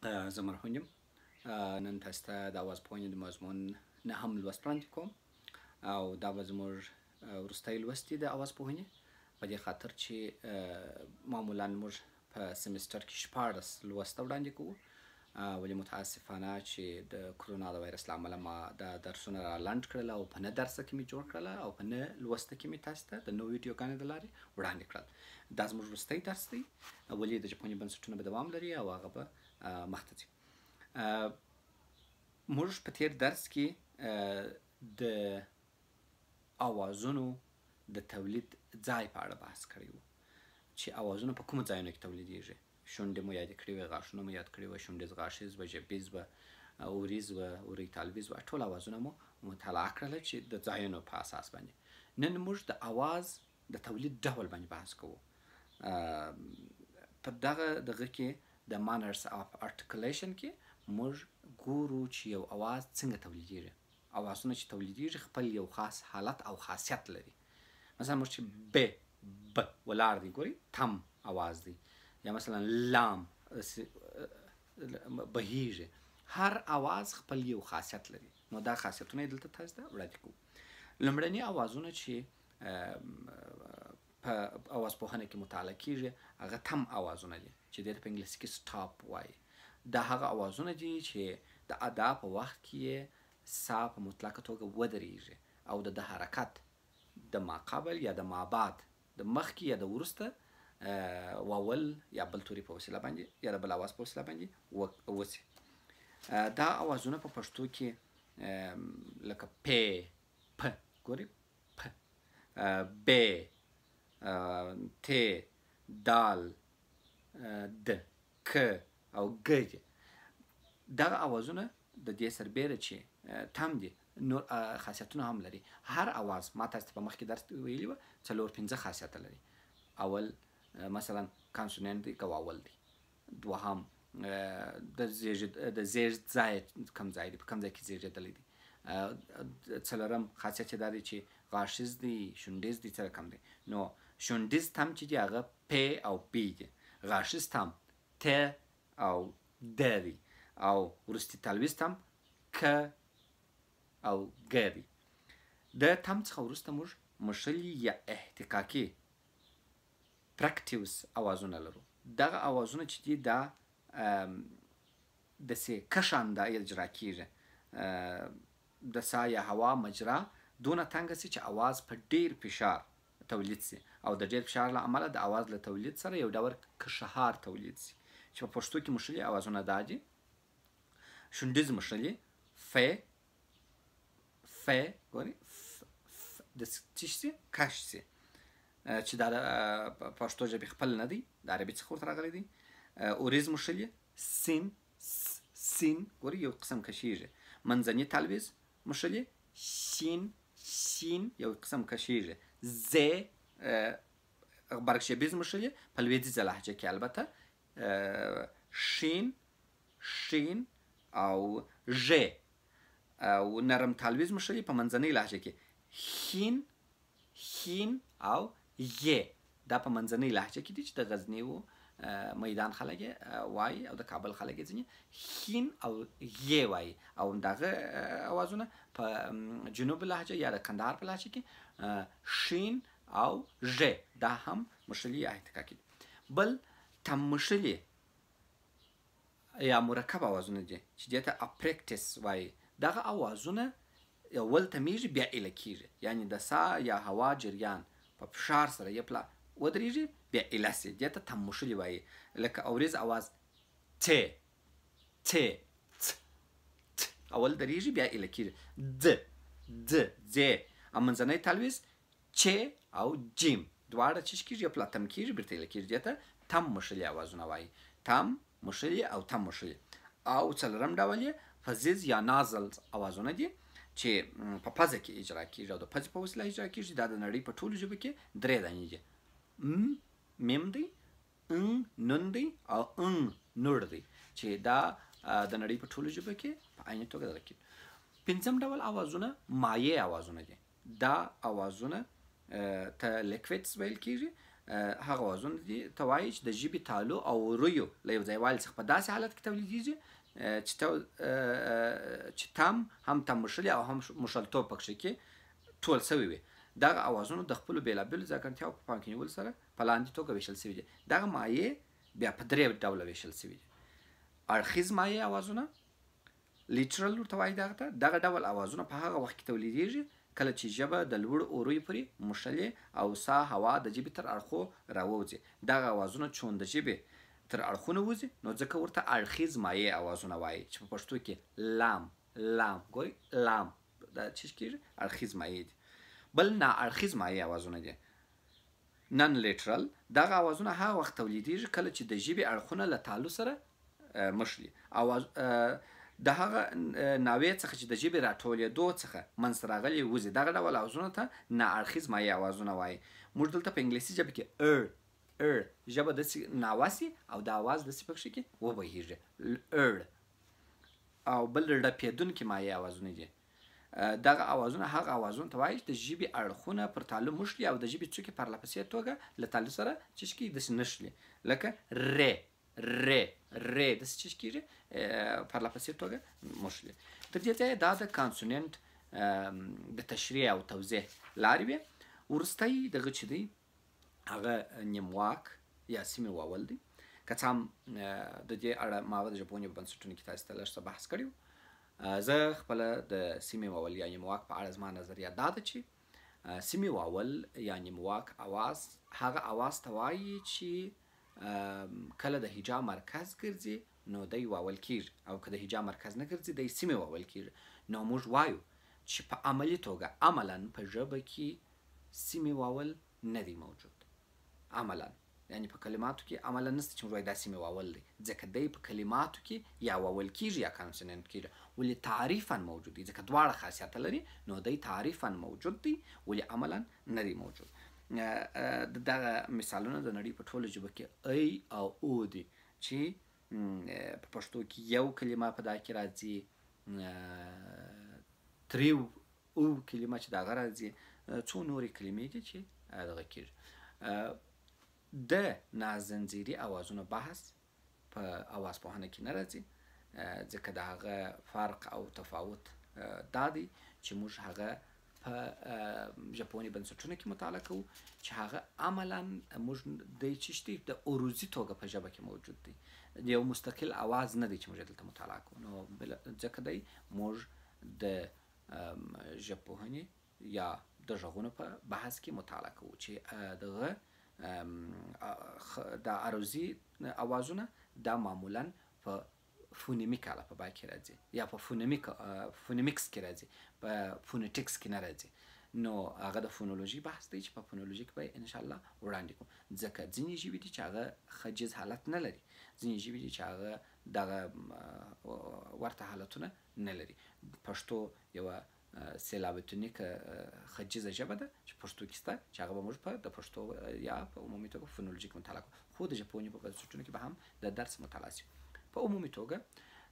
زه مرهون یم. نن تاسو ته د اواز پوهنې د مضمون نهم لوست وړاندې کوم او دا به زموږ وروستی لوست دی د اواز پوهنې، په دې خاطر چې معمولا موږ په سمستر کې 16 لوسته وړاندې کوو، ولې متاسفانه چې د کرونا د وایرس له امله ما دا درسونه را لنډ کړل او په نه درسه کې مې جوړ کړل او په نه لوسته کې مې تاسو ته د نوو ویډیوګانو د لارې وړاندې کړل. دا زموږ وروستی درس دی، ولې د ژبپوهنې بنسټونه به دوام لري او هغه به مخته ځي. موږ په تیر درس کې د اوازونو د تولید ځای په اړه بحث کړی وو، چې اوازونه په کومو ځایونو کې تولیدېږي. شونډې مو یاد کړي وې، غاښونه مو یاد کړي وه، شونډیز غاښیز وه، ژبیز وه، اوریز وه، اوریتالویز وه، ټول اوازونه مو مطالعه کړله چې د ځایونو په اساس باندې. نن موږ د اواز د تولید ډول باندې بحث کوو. په دغه کې د manners of articulation کې موږ ګورو چې یو اواز څنګه تولیدېږي. اوازونه چې تولیدېږي خپل یو خاص حالت او خاصیت لري. مثلا موږ چې ب ولاړ دی، ګوري تم اواز دی، یا مثلا لام بهیږي. هر اواز خپل یو خاصیت لري. نو دا خاصیتونه یې دلته تاسو ته وړاندې کوو. لومړني اوازونه چې په اواز پوهنه کې مطالعه کیږي هغه تم اوازونه دي، چې دې ته په انګلیسي کې سټاپ وایي. دا هغه اوازونه دي چې د ادا په وخت کې سا په مطلقه توګه ودرېږي او د حرکت د ماقبل یا د مابعد د مخکې یا د وروسته واول یا بل توري په وسیله باندې یا د بل اواز په وسیله باندې وسي. دا اوازونه په پښتو کې لکه پ ګوري پ، ب، ت، دال، د، ک او ګ دي. دغه اوازونه د دې سربیره چې تم دي نور خاصیتونه هم لري. هر اواز ما تاسو ته په مخکې درس ویلي وه 4-5 خاصیته لري. اول مثلا کانسوننت دی که واول دی. دوهم د زیږد ځای کوم ځای دی، په کوم ځای کې زیږېدلی دی. څلورم خاصیت یې دا دی چې غاښیز دی، شونډیز دی، څه رقم دی. نو شونډیز تم چې دی هغه پ او پی دی، غاښیز تم ت او د دی، او وروستي تالویز تم ک او ګ دی. د تم څخه وروسته موږ مښلي یا احتقاقي پرکټیوس اوازونه لرو. دغه اوازونه چې دي دا داسې کشانده اجرا کیږي. د سا یا هوا مجرا دونه تنګه سي چې اواز په ډیر فشار تولید سي، او د ډیر فشار له امله د اواز له تولید سره یو ډول کشهار تولید سي، چې په پښتو کې مښلي اوازونه دا دي: شونډیز مښلي ف، ګوري د څه سي کش سي، چې دا د پښتو ژبې خپل نه دی، د عربي څخه ورته راغلی دی. اوریز مښلي سین ګوري یو قسم کشیږي. منځني تلویز مښلي سین یو قسم کشیږي. ز برګشبیز مښلي په لویدیځه لهجه کې البته شین او ژ. او نرم تلویز مښلي په منځنۍ لهجه کې هین او ی. دا په منځنۍ لهجه کې دي چې د غزني و میدان خلک وایي او د کابل خلک یې ځینې هین او ی وایي. او دغه اوازونه په جنوب لهجه یا د کندهار په لهجه کې شین او ژ. دا هم مښلي یا احتقاقي دي. بل تم مښلي یا مرکب اوازونه دي چې دې ته اپریکټس وایي. دغه اوازونه اول تمیږي بیا ایله کیږي، یعنی د سا یا هوا جریان په فشار سره یې پلا ودرېږي بیا ایله سي. دې ته تم مښلي وایي. لکه اوریز اواز ت اول درېږي بیا ایله کیږي. د ځ. او منځنی تلویز چ او جیم دواړه چش کیږي یا پلا تم کیږي بیرته ایله کیږي. دې ته تم مښلي اوازونه وایي. تم مښلي او تم مښلي. او څلورم ډول یې فزیز یا نازل اوازونه دي چې په پزه کې اجرا کیږي او د پزې په وسیله اجرا کیږي. دا د نړۍ په ټولو ژبو کې 3 دانې دي: میم دی، نون دی او نور دی، چې دا د نړۍ په ټولو ژبو کې په عین توګه درک کیږي. پنځم ډول اوازونه مایع اوازونه دي. دا اوازونه ته لیکویډز ویل کیږي. هغه اوازونه دي ته وایي چې د ژبې تالو او رویو له یو ځایوالي څخه په داسې حالت کې تولیدېږي چې تم هم تم مشلي او هم مشلتوب پکښې کې ټول سوي وي. دغه اوازونه د خپلو بېلابېلو ځانګړتیاوو په پام کې نیولو سره په لاندې توګه ویشل سوي دي. دغه مایع بیا په 3 ډوله ویشل سوي دي. اړخیز مایع اوازونه لیټرل ورته وایي دغه ډول اوازونه په هغه وخت کې تولیدېږي کله چې ژبه د لوړو اوریو پورې مشلې او سا هوا د ژبې تر اړخو راووځي. دغه اوازونه چون د ژبې تر اړخونه وځي نو ځکه ورته اړخیز مایع اوازونه وایي چې په پښتو کې لام ګورئ لام دا څه کېږي اړخیز مایع دي. بل نا اړخیز مایع اوازونه دي نن لیټرل. دغه اوازونه هغه وخت تولیدېږي کله چې د ژبې اړخونه له تالو سره مشلي. د هغه ناوې څخه چې د ژبې راټولېدو څخه منځته راغلي وځي. دغه ډول اوازونو ته نا اړخیز مایع اوازونه وایي. موږ دلته په انګلیسي ژبه کې ژبه داسې ناواسي او د اواز داسې پکښې کې وبهیږي او بل رپېدونکي مایع اوازونه دي. دغه اوازونه هغه اوازونو ته وایي چې د ژبې اړخونه پر تالو مشلي او د ژبې څوکې پرله پسې توګه له تالو سره څه کېږي داسې نښلي لکه ری داسې څه کېږي پرله پسې توګه مشلي. تر دې ځایه دا د کانسوننټ د تشریح او توضیح لارې وې. وروستی دغه چې دی هغه نیمواک یا سیمې واول دی. که څه هم د دې اړه ما د ژبپوهنې په بنسټونو کې تاسو ته لږ څه بحث کړی و. زه خپله د سیمې واول یا نیمواک په اړه زما نظریه دا ده چې سیمې واول یا نیمواک اواز هغه اواز ته وایي چې کله د هجا مرکز ګرځي نو دی واول کېږي او که د هجا مرکز نه ګرځي دی سیمې واول کېږي. نو موږ وایو چې په عملي توګه عملا په ژبه کې سیمې واول نه دی موجود. عملا یعنی په کلماتو کې عملا نشته چې موږ وایو دا سیمې واول دی ځکه دی په کلماتو کې یا واول کېږي یا کانسوننټ کېږي. ولې تعریفا موجود دی ځکه دواړه خاصیت لري نو دی تعریفا موجود دی ولې عملا نه دی موجود. دغه مثالونه د نړۍ په ټوله ژبه کې ای او او دي چې په پښتو کې یو کلمه په دا کې راځي تریو او کلمه چې دغه راځي څو نورې کلمې دي چې دغه کېږي. د نازنځیري اوازونو بحث په اوازپوهنه کې نه راځي ځکه د هغه فرق او تفاوت دا دی چې موږ هغه په ژبپوهنې بنسټونو کې مطالعه کوو چې هغه عملا موږ دی چې د عروضي توګه په ژبه کې موجود دی. یو مستقل اواز نه دی چې موږ دلته مطالعه کوو. نو ځکه دی موږ د ژبپوهنې یا د غږونو په بحث کې مطالعه کوو چې دغه د عروضي اوازونه دا معمولا په فونیمیک الفبا کې راځي یا په فونیمیکس کې راځي په فونیټکس کې نه راځي. نو هغه د فونولوژي بحث دی چې په فونولوژي کې به انشاءالله وړاندې کوم ځکه ځینې ژبې دي چې هغه خجیز حالت نه لري ځینې ژبې دي چې هغه دغه ورته حالتونه نه لري. پښتو یوه سېلابتونیکه خجیزه ژبه ده چې پښتو کې شته چې هغه به موږ په د پښتو یا په عمومي توګه فونولوژیک مطالعه کوو خو د ژبپوهنې په بنسټونو کې به هم د درس مطالعه شي. په عمومي توګه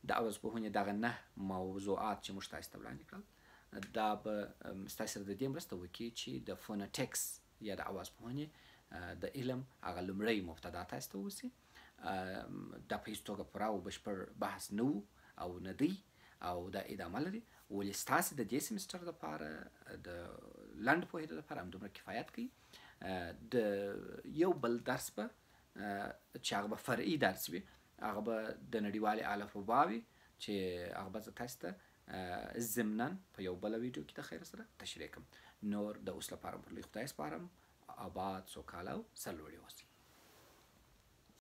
د اوازپوهنې دغه 9 موضوعات چې موږ تاسو ته وړاندې کړل دا به ستاسو سره د دې مرسته وکړي چې د فونټکس یا د اوازپوهنې د علم هغه لومړی مبتدا تاسو ته ووسي. دا په هېڅ توګه پوره او بشپړ بحث نه و او نه دی او دا ادامه لري ولې ستاسې د دې سیمسټر دپاره د لنډ پوهېدو دپاره همدومره کفایت کوي. د یو بل درس به چې هغه به فرعي درس وي هغه به د نړیوالې الفبا وي چې هغه به زه تاسو ته ضمناً په یو بله ویډیو کې د خیر سره تشریح کوم. نور د اوس لپاره پر لوی خدای سپارم. آباد سوکاله او سرلوړي اوسئ.